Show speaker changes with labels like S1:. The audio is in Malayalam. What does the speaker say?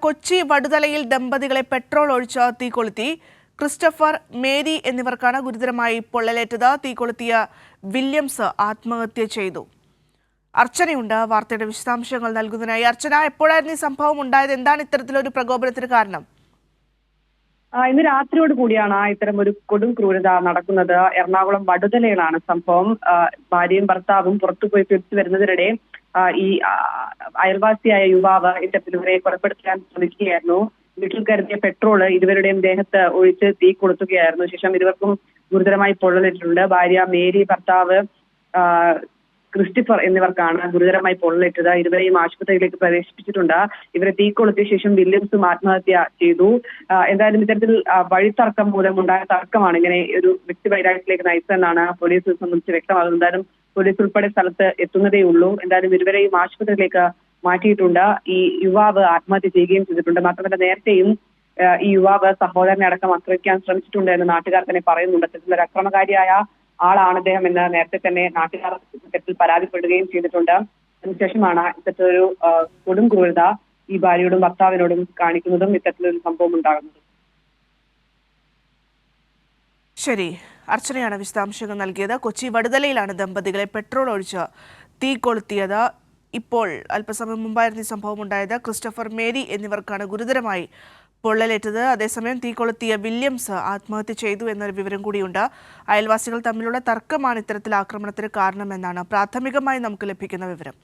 S1: കൊച്ചി വടുതലയിൽ ദമ്പതികളെ പെട്രോൾ ഒഴിച്ച് തീകൊളുത്തി. ക്രിസ്റ്റഫർ, മേരി എന്നിവർക്കാണ് ഗുരുതരമായി പൊള്ളലേറ്റത്. തീകൊളുത്തിയ വില്യംസ് ആത്മഹത്യ ചെയ്തു. അർച്ചനയുണ്ട് വാർത്തയുടെ വിശദാംശങ്ങൾ നൽകുന്നതിനായി. അർച്ചന, എപ്പോഴായിരുന്നു ഈ സംഭവം ഉണ്ടായത്? എന്താണ് ഇത്തരത്തിലൊരു പ്രകോപനത്തിന് കാരണം?
S2: ഇന്ന് രാത്രിയോട് കൂടിയാണ് ഇത്തരം ഒരു കൊടും ക്രൂരത നടക്കുന്നത്. എറണാകുളം വടുതലയിലാണ് സംഭവം. ഭാര്യയും ഭർത്താവും പുറത്തുപോയി തിരിച്ചു വരുന്നതിനിടെ ഈ അയൽവാസിയായ യുവാവ് ഇവരെ കൊലപ്പെടുത്താൻ ശ്രമിക്കുകയായിരുന്നു. വീട്ടിൽ കരുതിയ പെട്രോൾ ഇരുവരുടെയും ദേഹത്ത് ഒഴിച്ച് തീ കൊളുത്തുകയായിരുന്നു. ശേഷം ഇരുവർക്കും ഗുരുതരമായി പൊള്ളലേറ്റിട്ടുണ്ട്. ഭാര്യ മേരി, ഭർത്താവ് ക്രിസ്റ്റഫർ എന്നിവർക്കാണ് ഗുരുതരമായി പൊള്ളലേറ്റത്. ഇരുവരെയും ആശുപത്രിയിലേക്ക് പ്രവേശിപ്പിച്ചിട്ടുണ്ട്. ഇവരെ തീ കൊളുത്തിയ ശേഷം വില്യംസും ആത്മഹത്യ ചെയ്തു. എന്തായാലും ഇത്തരത്തിൽ വഴിത്തർക്കം മൂലമുണ്ടായ തർക്കമാണ് ഇങ്ങനെ ഒരു വ്യക്തിവൈരാഗ്യത്തിലേക്ക് നയിച്ചതെന്നാണ് പോലീസിനെ സംബന്ധിച്ച് വ്യക്തമാകുന്നത്. എന്തായാലും പോലീസ് ഉൾപ്പെടെ സ്ഥലത്ത് എത്തുന്നതേ ഉള്ളൂ. എന്തായാലും ഇരുവരെയും ആശുപത്രിയിലേക്ക് മാറ്റിയിട്ടുണ്ട്. ഈ യുവാവ് ആത്മഹത്യ ചെയ്യുകയും ചെയ്തിട്ടുണ്ട്. മാത്രമല്ല നേരത്തെയും ഈ യുവാവ് സഹോദരനെ അടക്കം ആക്രമിക്കാൻ ശ്രമിച്ചിട്ടുണ്ട് എന്ന് നാട്ടുകാർ തന്നെ പറയുന്നുണ്ട്. അത്തരത്തിലൊരു അക്രമകാരിയായ ആളാണ് അദ്ദേഹം എന്ന് നേരത്തെ തന്നെ നാട്ടുകാർ ഇത്തരത്തിൽ പരാതിപ്പെടുകയും ചെയ്തിട്ടുണ്ട്. അതിനുശേഷമാണ് ഇത്തരത്തിലൊരു കൊടും ക്രൂരത ഈ ഭാര്യയോടും ഭർത്താവിനോടും കാണിക്കുന്നതും ഇത്തരത്തിലൊരു സംഭവം ഉണ്ടാകുന്നതും.
S1: ശരി, അർച്ചനയാണ് വിശദാംശങ്ങൾ നൽകിയത്. കൊച്ചി വടുതലയിലാണ് ദമ്പതികളെ പെട്രോൾ ഒഴിച്ച് തീ കൊളുത്തിയത്. ഇപ്പോൾ അല്പസമയം മുമ്പായിരുന്നു ഈ സംഭവം ഉണ്ടായത്. ക്രിസ്റ്റഫർ, മേരി എന്നിവർക്കാണ് ഗുരുതരമായി പൊള്ളലേറ്റത്. അതേസമയം തീ കൊളുത്തിയ വില്യംസ് ആത്മഹത്യ ചെയ്തു എന്നൊരു വിവരം കൂടിയുണ്ട്. അയൽവാസികൾ തമ്മിലുള്ള തർക്കമാണ് ഇത്തരത്തിൽ ആക്രമണത്തിന് കാരണമെന്നാണ് പ്രാഥമികമായി നമുക്ക് ലഭിക്കുന്ന വിവരം.